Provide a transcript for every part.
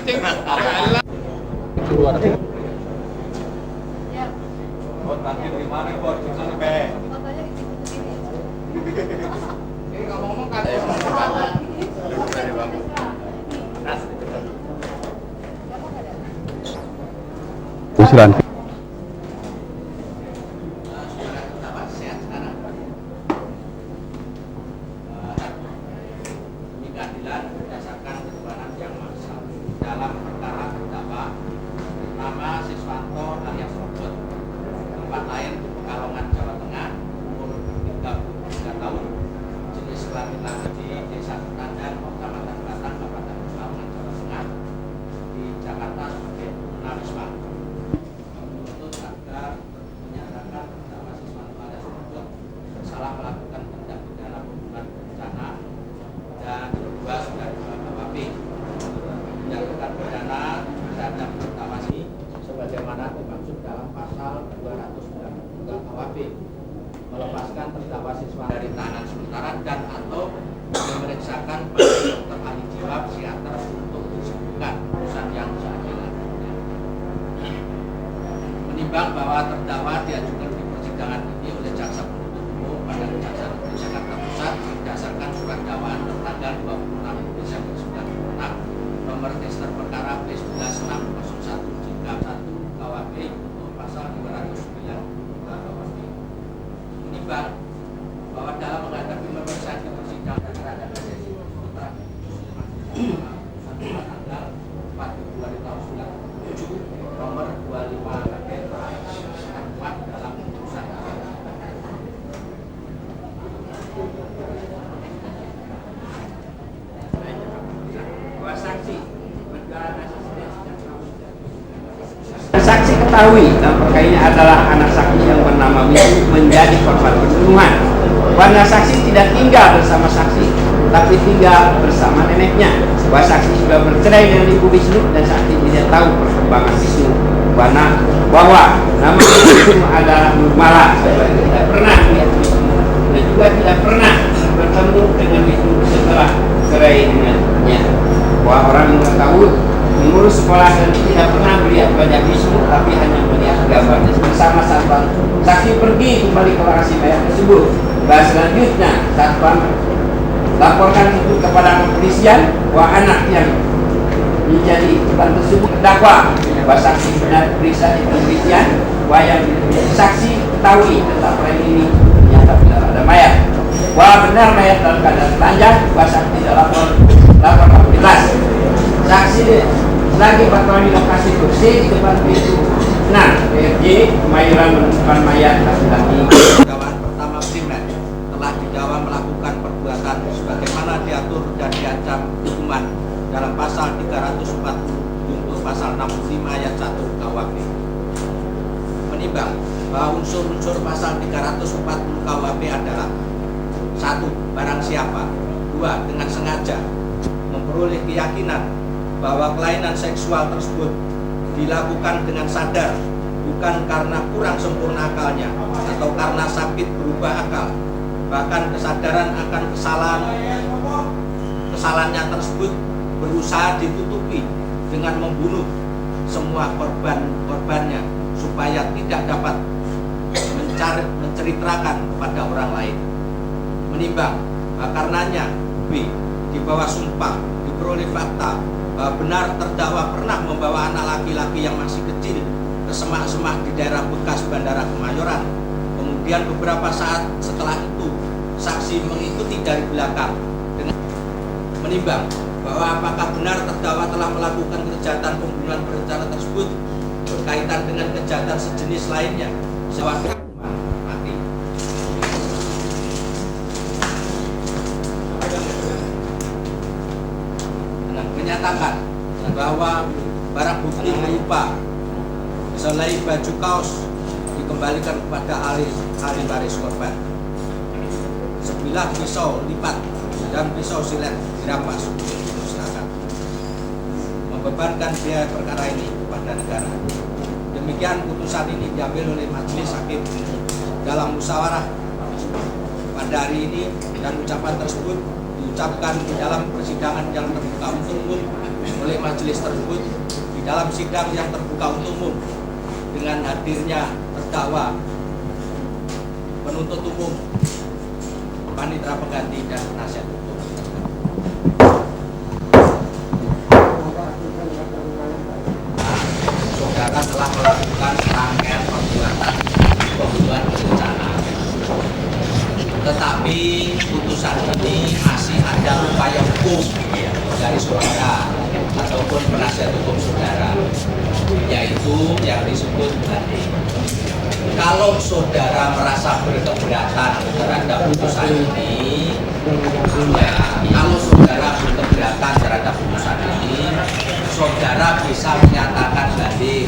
mancing. Keluar. Oh, tadi di mana kok? Di sana, Be. Ini ngomong-ngomong kata ya. Silakan. Keadilan berdasarkan ketuhanan yang maha esa dalam perkara terdakwa nama Siswanto alias Robot, tempat lain Pekalongan, Jawa Tengah, umur 33 tahun, jenis kelamin laki di Desa Ketandan, Kecamatan Batang, Kabupaten Pekalongan, Jawa Tengah, di Jakarta sebagai penawisma. Menuntut agar menyatakan terdakwa Siswanto alias Robot bersalah melakukan tindak pidana pembunuhan berencana dan kedua sudah KUHP menjatuhkan pidana terhadap terdakwa ini sebagaimana dimaksud dalam pasal 292 KUHP, melepaskan terdakwa siswa dari tahanan sementara dan atau memeriksakan pada dokter ahli jiwa psikiater untuk disebutkan putusan yang seadil-adilnya. Menimbang bahwa terdakwa diajukan di persidangan ini oleh jaksa penuntut umum pada Kejaksaan Negeri Jakarta Pusat berdasarkan surat dakwaan tertanggal 26 Desember 96 nomor register perkara B19601 jika 1 KUHP untuk pasal 209 KUHP. Menimbang bahwa dalam menghadapi pemeriksaan di persidangan terhadap sesi putra tanggal 4 Februari tahun 97 nomor 25 KUHP terkuat dalam putusan saksi ketahui nampaknya adalah anak saksi yang bernama Wisnu menjadi korban pembunuhan. Karena saksi tidak tinggal bersama saksi, tapi tinggal bersama neneknya. Bahwa saksi sudah bercerai dengan ibu Wisnu dan saksi tidak tahu perkembangan Wisnu. Bahwa nama Wisnu adalah Nurmala. Tidak pernah melihat Wisnu dan juga tidak pernah bertemu dengan Wisnu setelah cerai dengannya. Bahwa orang mengetahui mengurus sekolah dan tidak pernah melihat wajah Wisnu, tapi hanya melihat gambarnya bersama satpam. Saksi pergi kembali ke lokasi mayat tersebut. Dan selanjutnya satpam laporkan itu kepada kepolisian bahwa anak yang menjadi korban tersebut terdakwa. Bahwa saksi benar periksa di kepolisian bahwa yang saksi ketahui tentang orang ini ternyata tidak ada mayat. Bahwa benar mayat dalam keadaan telanjang, bahwa saksi tidak lapor jelas. Saksi lagi patroli lokasi bersih di depan pintu. Nah, PRJ Kemayoran menemukan mayat laki-laki. Dakwaan pertama primer telah didakwa melakukan perbuatan sebagaimana diatur dan diancam hukuman dalam pasal 340 junto pasal 65 ayat 1 KUHP. Menimbang bahwa unsur-unsur pasal 340 KUHP adalah 1. Barang siapa. 2. Dengan sengaja memperoleh keyakinan bahwa kelainan seksual tersebut dilakukan dengan sadar, bukan karena kurang sempurna akalnya atau karena sakit berubah akal. Bahkan kesadaran akan kesalahannya tersebut berusaha ditutupi dengan membunuh semua korbannya supaya tidak dapat menceritakan kepada orang lain. Menimbang karenanya B. Di bawah sumpah diperoleh fakta bahwa benar terdakwa pernah membawa anak laki-laki yang masih kecil ke semak-semak di daerah bekas Bandara Kemayoran. Kemudian beberapa saat setelah itu saksi mengikuti dari belakang. Dengan menimbang bahwa apakah benar terdakwa telah melakukan kejahatan pembunuhan berencana tersebut berkaitan dengan kejahatan sejenis lainnya. Mati. Menyatakan bahwa barang bukti berupa selai baju kaos dikembalikan kepada ahli waris korban, sebilah pisau lipat dan pisau silet dirampas untuk dimusnahkan, membebankan biaya perkara ini kepada negara. Demikian putusan ini diambil oleh majelis hakim dalam musyawarah pada hari ini, dan ucapan tersebut diucapkan di dalam persidangan yang terbuka untuk umum oleh majelis tersebut di dalam sidang yang terbuka untuk umum dengan hadirnya terdakwa, penuntut umum, panitera pengganti dan penasihat hukum. Saudara telah melakukan rangkaian perbuatan pembunuhan berencana. Tetapi putusan ini masih ada upaya hukum dari saudara ataupun penasihat hukum saudara, yaitu yang disebut banding. Kalau saudara merasa berkeberatan terhadap putusan ini, ya, kalau saudara berkeberatan terhadap putusan ini, saudara bisa menyatakan banding.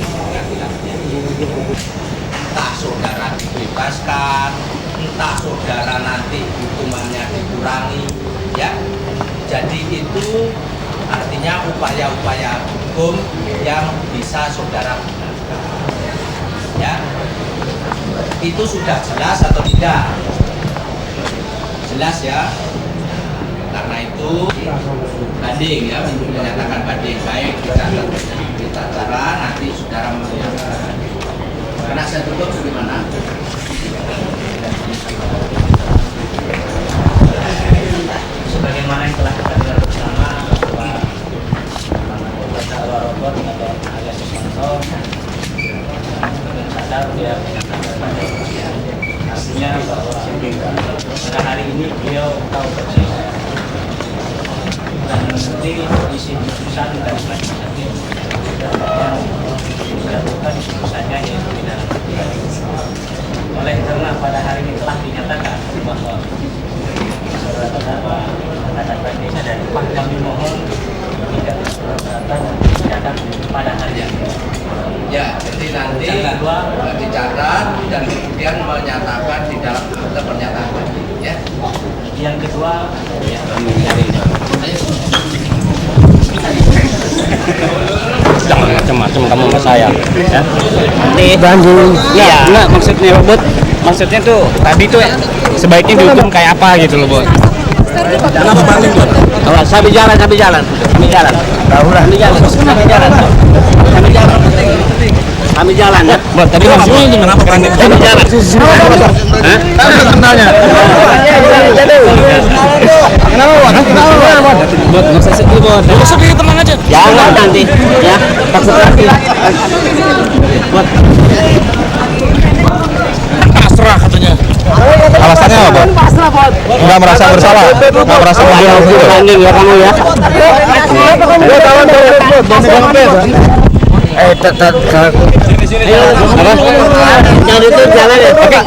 Entah saudara dibebaskan, entah saudara nanti hukumannya dikurangi, ya. Jadi itu artinya upaya-upaya hukum yang bisa saudara gunakan, ya. Itu sudah jelas atau tidak? Jelas ya. Karena itu banding, ya, untuk menyatakan banding, baik kita cara nanti saudara menyatakan banding. Karena saya tutup bagaimana? Sebagaimana yang telah kita dengar bersama bahwa terdakwa Robot atau alias Susanto dengan sadar dia menyatakan banding. Artinya bahwa pada hari ini beliau tahu persis dan mengerti isi putusan dari majelis hakim yang dijatuhkan putusannya yaitu pidana mati. Oleh karena pada hari ini telah dinyatakan bahwa saudara terdakwa terhadap bandingnya dan kami mohon tidak keberatan dicatat pada hari ini. Ya, jadi nanti dicatat dan kemudian menyatakan di dalam akte pernyataan banding, ya. Yang kedua, ya, jangan macam-macam kamu sama saya ya. Nanti banding ya enggak, maksudnya Bot, maksudnya tuh tadi tuh sebaiknya dihukum kayak apa gitu loh, Bot. Kenapa banding, Bot? Kalau sambil jalan tahu lah kami jalan ya, Bot. Tadi maksudnya kenapa banding? Kami jalan. Hah? Kenanya. Kenapa, Bot? Bot, nggak usah sedih, Bot. Nggak usah sedih, tenang aja. Jangan nanti, ya. Takut nanti. Bot. Pasrah katanya. Alasannya apa, Bot? Nggak merasa bersalah, nggak merasa membunuh gitu. Banding ya kamu ya. Jangan itu jalan ya. Oke.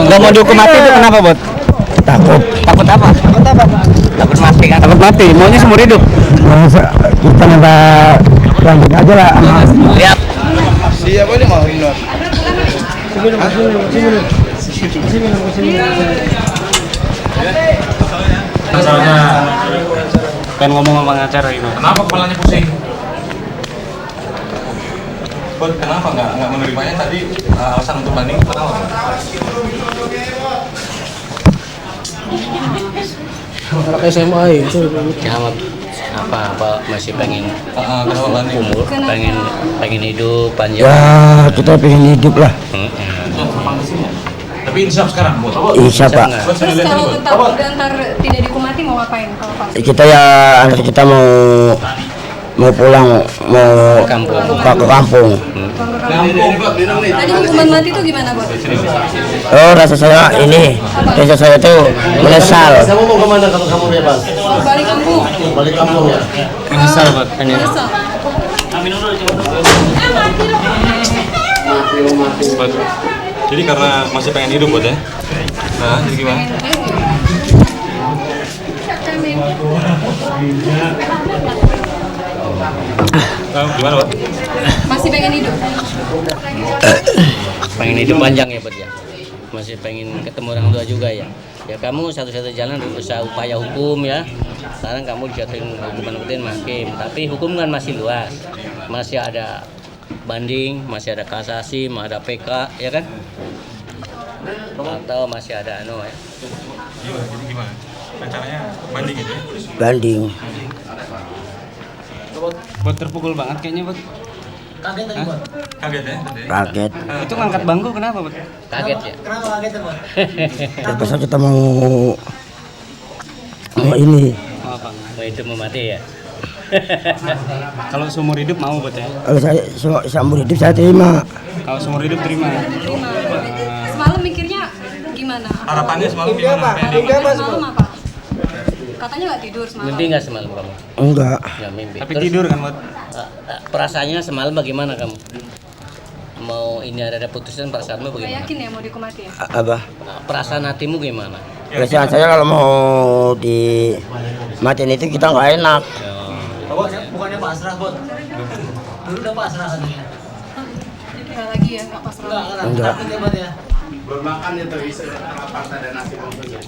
Nggak mau dihukum mati itu kenapa, Bot? Takut. Takut apa? Takut mati kan? Takut mati. Maunya seumur hidup. Kita minta lanjut aja lah. Lihat. Siapa ini mau minum? Masalahnya pengen ngomong sama pengacara ini. Kenapa kepalanya pusing? Bot, kenapa nggak menerimanya tadi? Alasan untuk banding kenapa? Anak SMA itu Jangan apa masih pengen Kenapa banding? umur, pengen hidup panjang. ya kita pengen hidup lah. Tapi insaf sekarang, Bot. Insya Pak. Bot, Terus sudah lihat kalau ini, Bot. tetap diantar tidak dihukum mati mau ngapain kalau pas? Kita ya anak kita mau pulang mau Kampung. ke kampung. Tadi hukuman mati itu gimana, Bot? Oh rasa saya tuh menyesal. Oh, balik kampung. Menyesal, Bot. Menyesal. Bot. Jadi karena masih pengen hidup, Bot ya? Nah, jadi gimana? Gimana, Bot? Masih pengen hidup. Pengen hidup panjang ya, Bot ya. Masih pengen ketemu orang tua juga ya. Ya kamu satu-satu jalan berusaha upaya hukum ya. Sekarang kamu dijatuhin hukuman hakim, tapi hukum kan masih luas. Masih ada banding, masih ada kasasi, masih ada PK, ya kan? atau masih ada ya. Gimana? Jadi gimana? Rencananya banding gitu ya? banding. Buat terpukul banget kayaknya, Bot. Kaget ya tadi? Kaget. Itu ngangkat bangku kenapa, Bot? Kaget ya. Terpaksa kita mau ini. Mau apa? Mau itu mau mati ya. Kalau seumur hidup mau, Bot ya. Kalau saya seumur hidup saya terima. Kalau seumur hidup terima. Terima. Semalam mikirnya gimana? Harapannya semalam gimana? Semalam apa? Katanya nggak tidur semalam. Mimpi nggak semalam kamu? Enggak. Nggak mimpi. Tapi Terus, tidur kan, Bot? perasaannya semalam bagaimana kamu? Mau ini ada putusan perasaanmu Nggak bagaimana? yakin ya mau dihukum mati ya? Apa? Perasaan hatimu gimana? Perasaan saya kalau mau di matiin itu kita nggak enak. Bukannya pasrah, Bot. Dulu udah pasrah katanya. Nggak lagi ya, nggak pasrah. Enggak. Takut ya, Bot ya. Belum makan itu isi partai dan nasi bungkus.